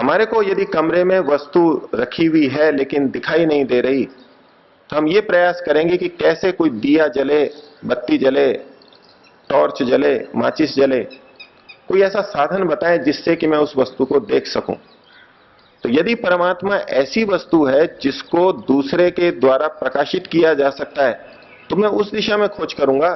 हमारे को यदि कमरे में वस्तु रखी हुई है लेकिन दिखाई नहीं दे रही, तो हम ये प्रयास करेंगे कि कैसे कोई दिया जले, बत्ती जले, टॉर्च जले, माचिस जले, कोई ऐसा साधन बताएं जिससे कि मैं उस वस्तु को देख सकूं। तो यदि परमात्मा ऐसी वस्तु है जिसको दूसरे के द्वारा प्रकाशित किया जा सकता है, तो मैं उस दिशा में खोज करूंगा,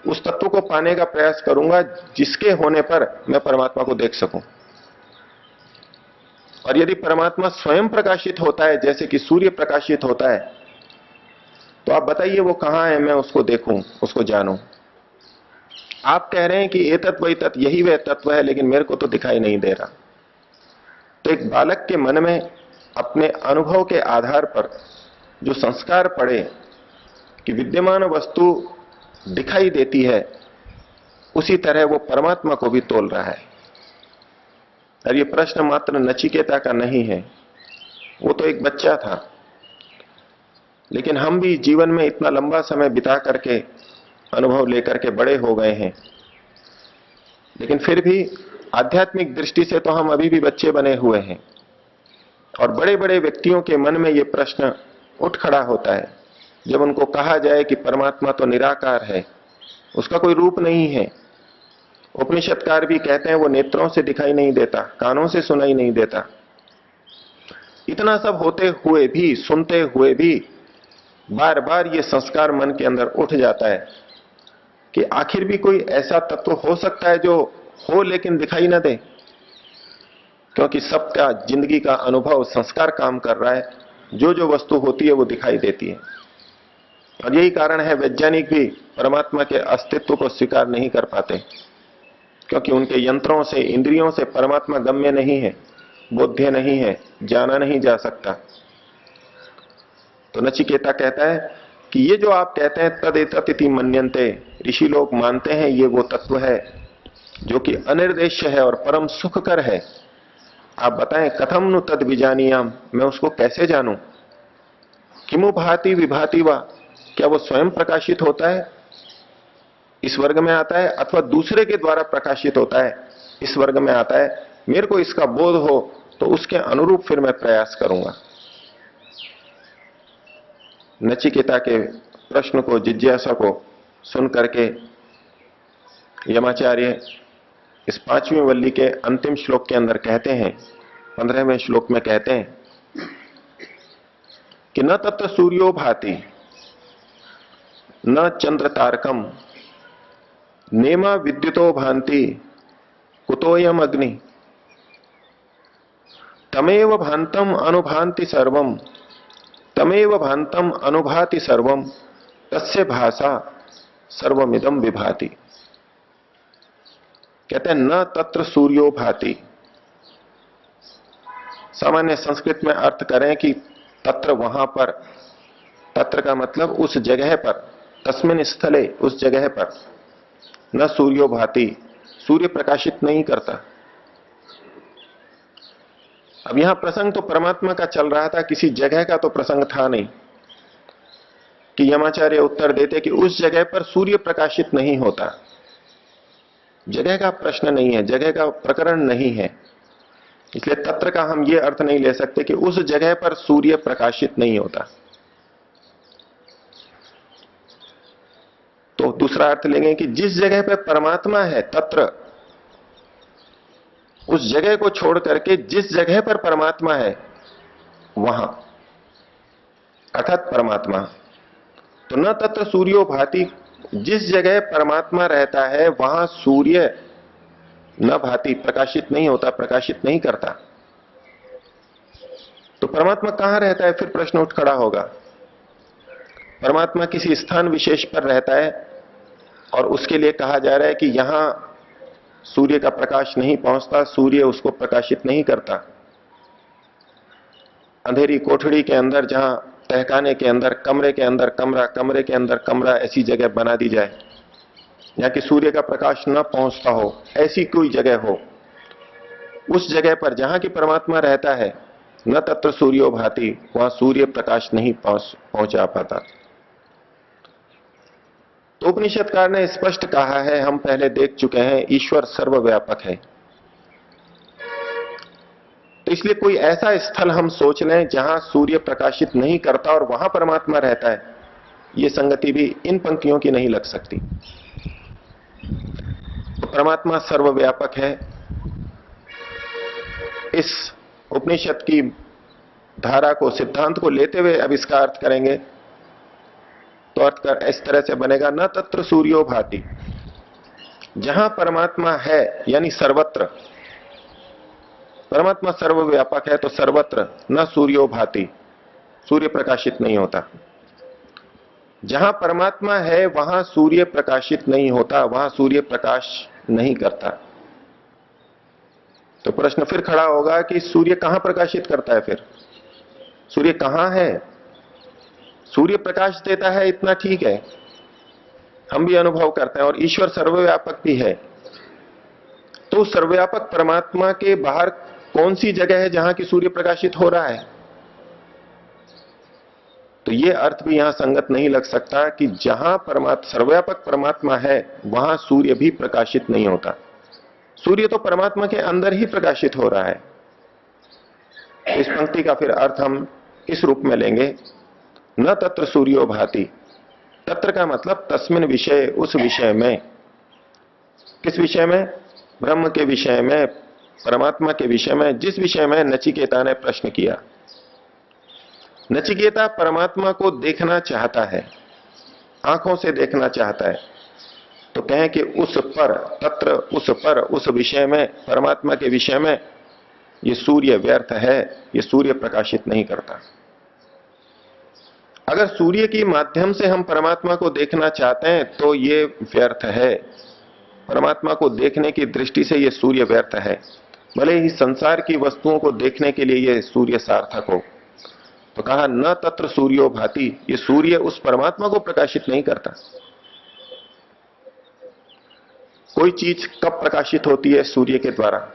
उस तत्व को पाने का प्रयास करूंगा जिसके होने पर मैं परमात्मा को देख सकूं। और यदि परमात्मा स्वयं प्रकाशित होता है, जैसे कि सूर्य प्रकाशित होता है, तो आप बताइए वो कहां है, मैं उसको देखूं, उसको जानूं। आप कह रहे हैं कि ये तत्व वही तत्व, यही वह तत्व है, लेकिन मेरे को तो दिखाई नहीं दे रहा। तो एक बालक के मन में अपने अनुभव के आधार पर जो संस्कार पड़े कि विद्यमान वस्तु दिखाई देती है, उसी तरह वो परमात्मा को भी तोल रहा है। और ये प्रश्न मात्र नचिकेता का नहीं है, वो तो एक बच्चा था, लेकिन हम भी जीवन में इतना लंबा समय बिता करके अनुभव लेकर के बड़े हो गए हैं, लेकिन फिर भी आध्यात्मिक दृष्टि से तो हम अभी भी बच्चे बने हुए हैं। और बड़े बड़े व्यक्तियों के मन में यह प्रश्न उठ खड़ा होता है जब उनको कहा जाए कि परमात्मा तो निराकार है, उसका कोई रूप नहीं है। उपनिषदकार भी कहते हैं वो नेत्रों से दिखाई नहीं देता, कानों से सुनाई नहीं देता। इतना सब होते हुए भी, सुनते हुए भी बार बार ये संस्कार मन के अंदर उठ जाता है कि आखिर भी कोई ऐसा तत्व हो सकता है जो हो लेकिन दिखाई ना दे, क्योंकि सबका जिंदगी का अनुभव संस्कार काम कर रहा है। जो जो वस्तु होती है वो दिखाई देती है। और यही कारण है वैज्ञानिक भी परमात्मा के अस्तित्व को स्वीकार नहीं कर पाते, क्योंकि उनके यंत्रों से, इंद्रियों से परमात्मा गम्य नहीं है, बोध्य नहीं है, जाना नहीं जा सकता। तो नचिकेता कहता है कि ये जो आप कहते हैं तदेततिति मन्यन्ते, ऋषि लोग मानते हैं ये वो तत्व है जो कि अनिर्देश्य है और परम सुखकर है। आप बताएं कथम नु तद विजानीयाम, मैं उसको कैसे जानूं। किमु भाति विभाति वा, क्या वो स्वयं प्रकाशित होता है, इस वर्ग में आता है, अथवा दूसरे के द्वारा प्रकाशित होता है, इस वर्ग में आता है। मेरे को इसका बोध हो तो उसके अनुरूप फिर मैं प्रयास करूंगा। नचिकेता के प्रश्न को, जिज्ञासा को सुन करके यमाचार्य इस 5वीं वल्ली के अंतिम श्लोक के अंदर कहते हैं, 15वें श्लोक में कहते हैं कि न तत्र सूर्यो भाति न चंद्र तारकम नेमा विद्युतो भांति कुतोयम अग्नि तमेव भांतम अनुभांति सर्वम तमेव भांतम अनुभाति सर्वम तस्य भाषा सर्वमिदं विभाति। कहते हैं न तत्र सूर्यो भाति। सामान्य संस्कृत में अर्थ करें कि तत्र वहां पर, तत्र का मतलब उस जगह पर, तस्मिन स्थले, उस जगह पर, न सूर्यो भाति, सूर्य प्रकाशित नहीं करता। अब यहां प्रसंग तो परमात्मा का चल रहा था, किसी जगह का तो प्रसंग था नहीं कि यमाचार्य उत्तर देते कि उस जगह पर सूर्य प्रकाशित नहीं होता। जगह का प्रश्न नहीं है, जगह का प्रकरण नहीं है, इसलिए तत्र का हम ये अर्थ नहीं ले सकते कि उस जगह पर सूर्य प्रकाशित नहीं होता। तो दूसरा अर्थ लेंगे कि जिस जगह पर परमात्मा है, तत्र, उस जगह को छोड़ करके जिस जगह पर परमात्मा है वहां, अर्थात परमात्मा। तो न तत्र सूर्यो भाति, जिस जगह परमात्मा रहता है वहां सूर्य न भाति, प्रकाशित नहीं होता, प्रकाशित नहीं करता। तो परमात्मा कहां रहता है, फिर प्रश्न उठ खड़ा होगा। परमात्मा किसी स्थान विशेष पर रहता है और उसके लिए कहा जा रहा है कि यहां सूर्य का प्रकाश नहीं पहुंचता, सूर्य उसको प्रकाशित नहीं करता। अंधेरी कोठड़ी के अंदर, जहां तहखाने के अंदर, कमरे के अंदर कमरा, कमरे के अंदर कमरा, ऐसी जगह बना दी जाए जहां कि सूर्य का प्रकाश न पहुंचता हो, ऐसी कोई जगह हो, उस जगह पर जहां की परमात्मा रहता है, न तत्र सूर्यो भाति, वहां सूर्य प्रकाश नहीं पहुंचा पाता। तो उपनिषदकार ने स्पष्ट कहा है, हम पहले देख चुके हैं, ईश्वर सर्वव्यापक है। तो इसलिए कोई ऐसा स्थल हम सोच लें जहां सूर्य प्रकाशित नहीं करता और वहां परमात्मा रहता है, ये संगति भी इन पंक्तियों की नहीं लग सकती। तो परमात्मा सर्वव्यापक है, इस उपनिषद की धारा को, सिद्धांत को लेते हुए अब इसका अर्थ करेंगे तो अर्थ कर इस तरह से बनेगा, न तत्र सूर्यो भाति। जहां परमात्मा है यानी सर्वत्र, परमात्मा सर्वव्यापक है तो सर्वत्र न सूर्यो भाति, सूर्य प्रकाशित नहीं होता। जहां परमात्मा है वहां सूर्य प्रकाशित नहीं होता, वहां सूर्य प्रकाश नहीं करता। तो प्रश्न फिर खड़ा होगा कि सूर्य कहां प्रकाशित करता है? फिर सूर्य कहां है? सूर्य प्रकाश देता है इतना ठीक है, हम भी अनुभव करते हैं, और ईश्वर सर्वव्यापक भी है। तो सर्वव्यापक परमात्मा के बाहर कौन सी जगह है जहां की सूर्य प्रकाशित हो रहा है? तो यह अर्थ भी यहां संगत नहीं लग सकता कि जहां सर्वव्यापक परमात्मा है वहां सूर्य भी प्रकाशित नहीं होता। सूर्य तो परमात्मा के अंदर ही प्रकाशित हो रहा है। इस पंक्ति का फिर अर्थ हम इस रूप में लेंगे, न तत्र सूर्यो भाति। तत्र का मतलब तस्मिन विषय, उस विषय में। किस विषय में? ब्रह्म के विषय में, परमात्मा के विषय में, जिस विषय में नचिकेता ने प्रश्न किया। नचिकेता परमात्मा को देखना चाहता है, आंखों से देखना चाहता है। तो कहें कि उस पर, तत्र उस पर, उस विषय में, परमात्मा के विषय में ये सूर्य व्यर्थ है, ये सूर्य प्रकाशित नहीं करता। अगर सूर्य के माध्यम से हम परमात्मा को देखना चाहते हैं तो ये व्यर्थ है, परमात्मा को देखने की दृष्टि से ये सूर्य व्यर्थ है। भले ही संसार की वस्तुओं को देखने के लिए ये सूर्य सार्थक हो। तो कहा न तत्र सूर्यो भाति, ये सूर्य उस परमात्मा को प्रकाशित नहीं करता। कोई चीज कब प्रकाशित होती है? सूर्य के द्वारा।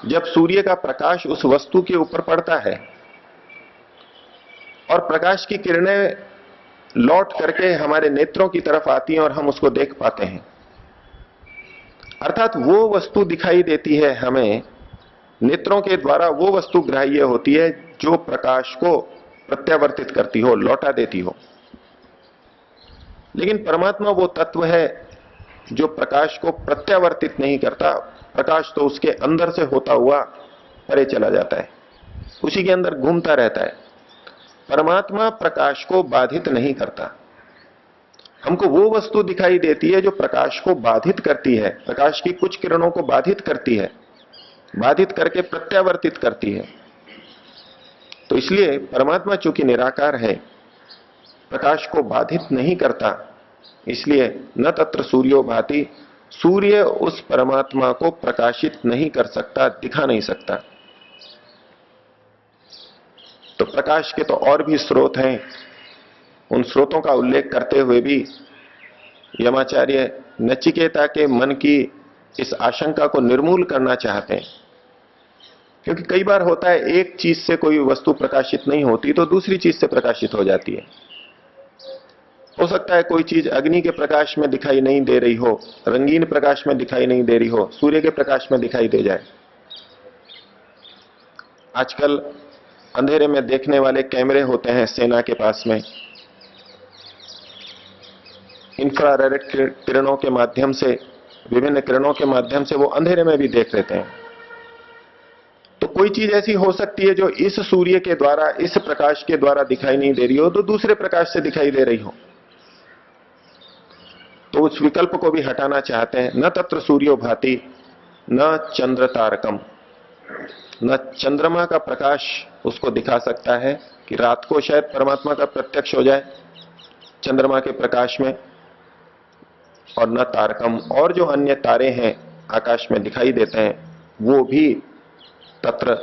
जब सूर्य का प्रकाश उस वस्तु के ऊपर पड़ता है और प्रकाश की किरणें लौट करके हमारे नेत्रों की तरफ आती हैं और हम उसको देख पाते हैं, अर्थात वो वस्तु दिखाई देती है हमें, नेत्रों के द्वारा वो वस्तु ग्राह्य होती है जो प्रकाश को प्रत्यावर्तित करती हो, लौटा देती हो। लेकिन परमात्मा वो तत्व है जो प्रकाश को प्रत्यावर्तित नहीं करता। प्रकाश तो उसके अंदर से होता हुआ परे चला जाता है, उसी के अंदर घूमता रहता है। परमात्मा प्रकाश को बाधित नहीं करता। हमको वो वस्तु दिखाई देती है जो प्रकाश को बाधित करती है, प्रकाश की कुछ किरणों को बाधित करती है, बाधित करके प्रत्यावर्तित करती है। तो इसलिए परमात्मा चूंकि निराकार है, प्रकाश को बाधित नहीं करता, इसलिए न तत्र सूर्यो भाति, सूर्य उस परमात्मा को प्रकाशित नहीं कर सकता, दिखा नहीं सकता। तो प्रकाश के तो और भी स्रोत हैं, उन स्रोतों का उल्लेख करते हुए भी यमाचार्य नचिकेता के मन की इस आशंका को निर्मूल करना चाहते हैं। क्योंकि कई बार होता है एक चीज से कोई वस्तु प्रकाशित नहीं होती तो दूसरी चीज से प्रकाशित हो जाती है। हो सकता है कोई चीज अग्नि के प्रकाश में दिखाई नहीं दे रही हो, रंगीन प्रकाश में दिखाई नहीं दे रही हो, सूर्य के प्रकाश में दिखाई दे जाए। आजकल अंधेरे में देखने वाले कैमरे होते हैं सेना के पास में, इंफ्रारेड किरणों के माध्यम से, विभिन्न किरणों के माध्यम से वो अंधेरे में भी देख लेते हैं। तो कोई चीज ऐसी हो सकती है जो इस सूर्य के द्वारा, इस प्रकाश के द्वारा दिखाई नहीं दे रही हो, तो दूसरे प्रकाश से दिखाई दे रही हो। तो उस विकल्प को भी हटाना चाहते हैं। न तत्र सूर्यो भाति न चंद्र तारकम, न चंद्रमा का प्रकाश उसको दिखा सकता है कि रात को शायद परमात्मा का प्रत्यक्ष हो जाए चंद्रमा के प्रकाश में, और न तारकम, और जो अन्य तारे हैं आकाश में दिखाई देते हैं वो भी तत्र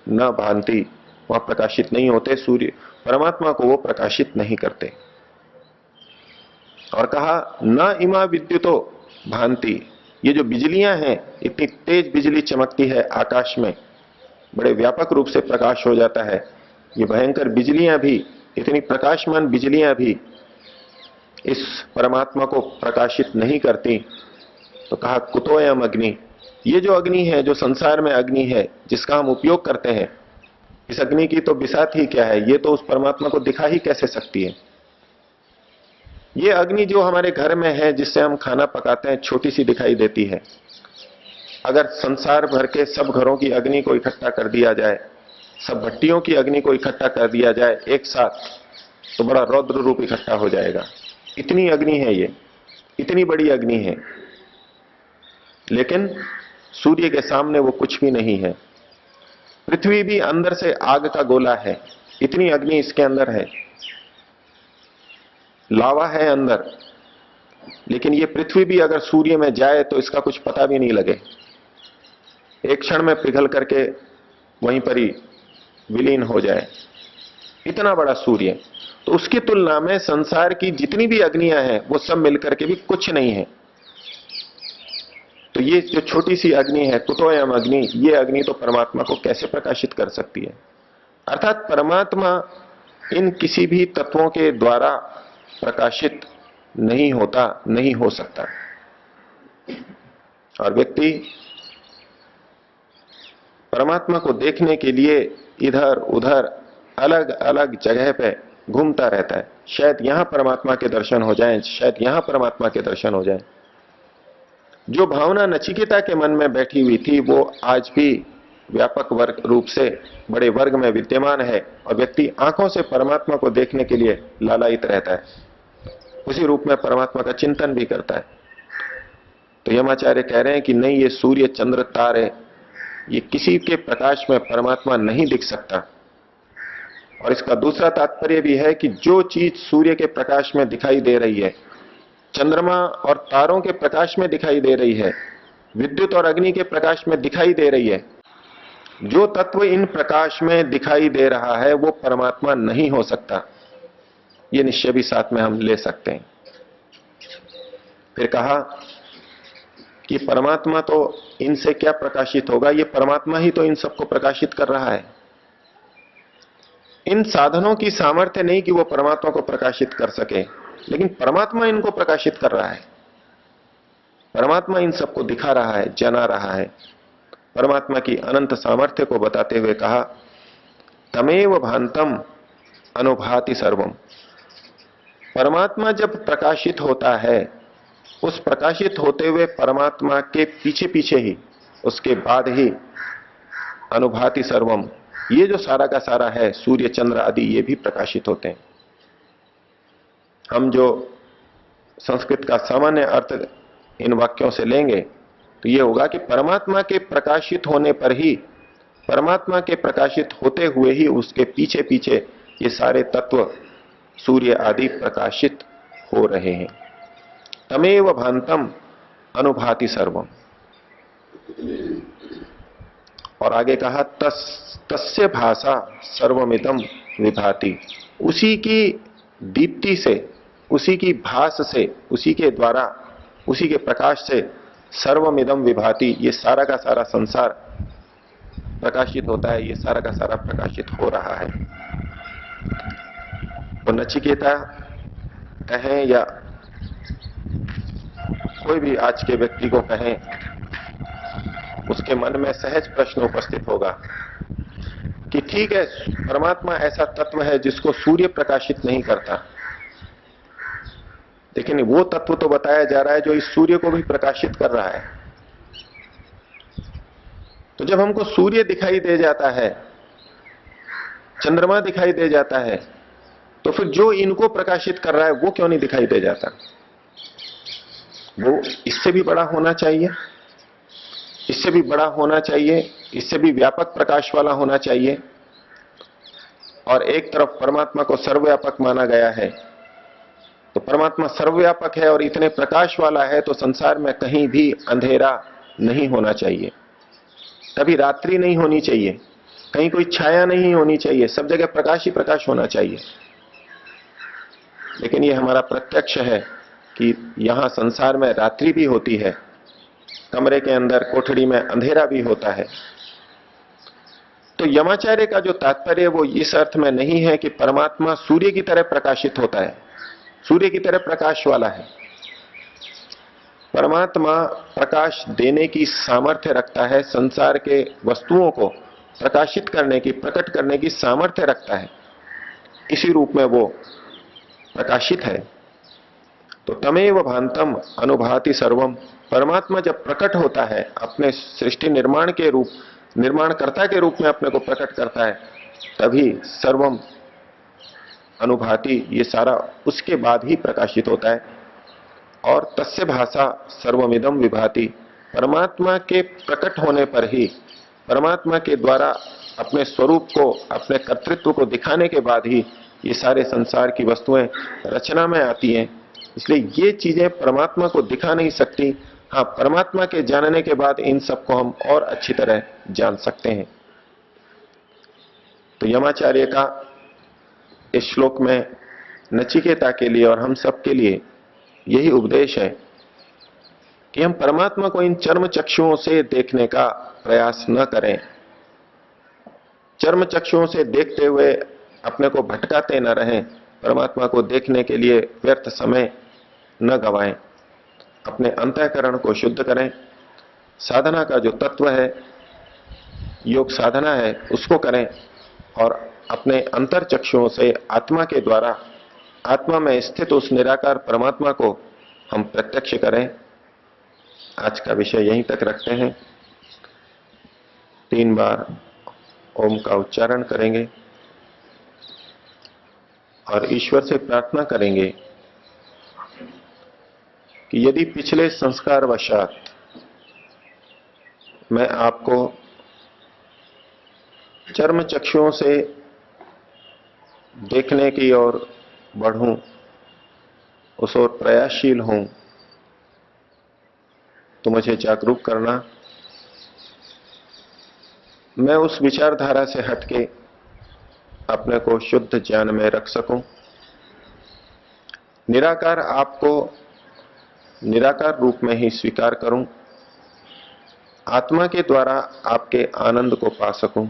न भांति, वहां प्रकाशित नहीं होते। सूर्य परमात्मा को वो प्रकाशित नहीं करते। और कहा न इमा विद्युतो भांति, ये जो बिजलियां हैं, इतनी तेज बिजली चमकती है आकाश में, बड़े व्यापक रूप से प्रकाश हो जाता है, ये भयंकर बिजलियां भी, इतनी प्रकाशमान बिजलियां भी इस परमात्मा को प्रकाशित नहीं करती। तो कहा कुतोयम अग्नि, ये जो अग्नि है, जो संसार में अग्नि है जिसका हम उपयोग करते हैं, इस अग्नि की तो बिसात ही क्या है, ये तो उस परमात्मा को दिखा ही कैसे सकती है। ये अग्नि जो हमारे घर में है, जिससे हम खाना पकाते हैं, छोटी सी दिखाई देती है। अगर संसार भर के सब घरों की अग्नि को इकट्ठा कर दिया जाए, सब भट्टियों की अग्नि को इकट्ठा कर दिया जाए एक साथ, तो बड़ा रौद्र रूप इकट्ठा हो जाएगा। इतनी अग्नि है ये, इतनी बड़ी अग्नि है, लेकिन सूर्य के सामने वो कुछ भी नहीं है। पृथ्वी भी अंदर से आग का गोला है, इतनी अग्नि इसके अंदर है, लावा है अंदर, लेकिन ये पृथ्वी भी अगर सूर्य में जाए तो इसका कुछ पता भी नहीं लगे, एक क्षण में पिघल करके वहीं पर ही विलीन हो जाए। इतना बड़ा सूर्य, तो उसकी तुलना में संसार की जितनी भी अग्नियां हैं वो सब मिलकर के भी कुछ नहीं है। तो ये जो छोटी सी अग्नि है, कुतोयम अग्नि, ये अग्नि तो परमात्मा को कैसे प्रकाशित कर सकती है। अर्थात परमात्मा इन किसी भी तत्वों के द्वारा प्रकाशित नहीं होता, नहीं हो सकता। और व्यक्ति परमात्मा को देखने के लिए इधर उधर अलग अलग जगह पे घूमता रहता है। शायद यहां परमात्मा के दर्शन हो जाएं, शायद यहां परमात्मा के दर्शन हो जाएं। जो भावना नचिकेता के मन में बैठी हुई थी वो आज भी व्यापक वर्ग रूप से बड़े वर्ग में विद्यमान है, और व्यक्ति आंखों से परमात्मा को देखने के लिए लालायित रहता है, उसी रूप में परमात्मा का चिंतन भी करता है। तो यमाचार्य कह रहे हैं कि नहीं, ये सूर्य चंद्र तारे, ये किसी के प्रकाश में परमात्मा नहीं दिख सकता। और इसका दूसरा तात्पर्य भी है कि जो चीज सूर्य के प्रकाश में दिखाई दे रही है, चंद्रमा और तारों के प्रकाश में दिखाई दे रही है, विद्युत और अग्नि के प्रकाश में दिखाई दे रही है, जो तत्व इन प्रकाश में दिखाई दे रहा है वो परमात्मा नहीं हो सकता। ये निश्चय भी साथ में हम ले सकते हैं। फिर कहा कि परमात्मा तो इनसे क्या प्रकाशित होगा, ये परमात्मा ही तो इन सबको प्रकाशित कर रहा है। इन साधनों की सामर्थ्य नहीं कि वो परमात्मा को प्रकाशित कर सके, लेकिन परमात्मा इनको प्रकाशित कर रहा है। परमात्मा इन सबको दिखा रहा है, जना रहा है। परमात्मा की अनंत सामर्थ्य को बताते हुए कहा, तमेव भांतम अनुभाति सर्वम। परमात्मा जब प्रकाशित होता है, उस प्रकाशित होते हुए परमात्मा के पीछे पीछे ही, उसके बाद ही अनुभाति सर्वम, ये जो सारा का सारा है, सूर्य चंद्र आदि, ये भी प्रकाशित होते हैं। हम जो संस्कृत का सामान्य अर्थ इन वाक्यों से लेंगे तो ये होगा कि परमात्मा के प्रकाशित होने पर ही, परमात्मा के प्रकाशित होते हुए ही उसके पीछे पीछे ये सारे तत्व सूर्य आदि प्रकाशित हो रहे हैं। तमेव भांतम अनुभाति सर्वम। और आगे कहा, तस्य भाषा सर्वमिदं विभाति। उसी की दीप्ति से, उसी की भास से, उसी के द्वारा, उसी के प्रकाश से सर्वमिदं विभाति, ये सारा का सारा संसार प्रकाशित होता है, ये सारा का सारा प्रकाशित हो रहा है। तो नचिकेता कहें या कोई भी आज के व्यक्ति को कहें, उसके मन में सहज प्रश्न उपस्थित होगा कि ठीक है, परमात्मा ऐसा तत्व है जिसको सूर्य प्रकाशित नहीं करता, लेकिन वो तत्व तो बताया जा रहा है जो इस सूर्य को भी प्रकाशित कर रहा है। तो जब हमको सूर्य दिखाई दे जाता है, चंद्रमा दिखाई दे जाता है, तो फिर जो इनको प्रकाशित कर रहा है वो क्यों नहीं दिखाई दे जाता? वो इससे भी बड़ा होना चाहिए, इससे भी बड़ा होना चाहिए, इससे भी व्यापक प्रकाश वाला होना चाहिए। और एक तरफ परमात्मा को सर्वव्यापक माना गया है, तो परमात्मा सर्वव्यापक है और इतने प्रकाश वाला है, तो संसार में कहीं भी अंधेरा नहीं होना चाहिए, कभी रात्रि नहीं होनी चाहिए, कहीं कोई छाया नहीं होनी चाहिए, सब जगह प्रकाश ही प्रकाश होना चाहिए। लेकिन ये हमारा प्रत्यक्ष है कि यहां संसार में रात्रि भी होती है, कमरे के अंदर कोठड़ी में अंधेरा भी होता है। तो यमाचार्य का जो तात्पर्य वो इस अर्थ में नहीं है कि परमात्मा सूर्य की तरह प्रकाशित होता है, सूर्य की तरह प्रकाश वाला है। परमात्मा प्रकाश देने की सामर्थ्य रखता है, संसार के वस्तुओं को प्रकाशित करने की, प्रकट करने की सामर्थ्य रखता है, इसी रूप में वो प्रकाशित है। तो तमेव भांतम अनुभाति सर्वम, परमात्मा जब प्रकट होता है, अपने सृष्टि निर्माण के रूप, निर्माणकर्ता के रूप में अपने को प्रकट करता है, तभी सर्वम अनुभाति, ये सारा उसके बाद ही प्रकाशित होता है। और तस्य भाषा सर्वमिदम विभाति, परमात्मा के प्रकट होने पर ही, परमात्मा के द्वारा अपने स्वरूप को, अपने कर्तृत्व को दिखाने के बाद ही ये सारे संसार की वस्तुएं रचना में आती हैं। इसलिए ये चीजें परमात्मा को दिखा नहीं सकती। हाँ, परमात्मा के जानने के बाद इन सबको हम और अच्छी तरह जान सकते हैं। तो यमाचार्य का इस श्लोक में नचिकेता के लिए और हम सब के लिए यही उपदेश है कि हम परमात्मा को इन चर्म चक्षुओं से देखने का प्रयास न करें। चर्म चक्षुओं से देखते हुए अपने को भटकाते न रहें, परमात्मा को देखने के लिए व्यर्थ समय न गवाएं। अपने अंतःकरण को शुद्ध करें, साधना का जो तत्व है, योग साधना है, उसको करें और अपने अंतर चक्षुओं से आत्मा के द्वारा, आत्मा में स्थित उस निराकार परमात्मा को हम प्रत्यक्ष करें। आज का विषय यहीं तक रखते हैं। 3 बार ओम का उच्चारण करेंगे और ईश्वर से प्रार्थना करेंगे कि यदि पिछले संस्कार वशात मैं आपको चर्म चक्षुओं से देखने की ओर बढ़ूं, उस ओर प्रयासशील हूं, तो मुझे जागरूक करना। मैं उस विचारधारा से हटके अपने को शुद्ध ज्ञान में रख सकूं। निराकार आपको निराकार रूप में ही स्वीकार करूं, आत्मा के द्वारा आपके आनंद को पा सकूं।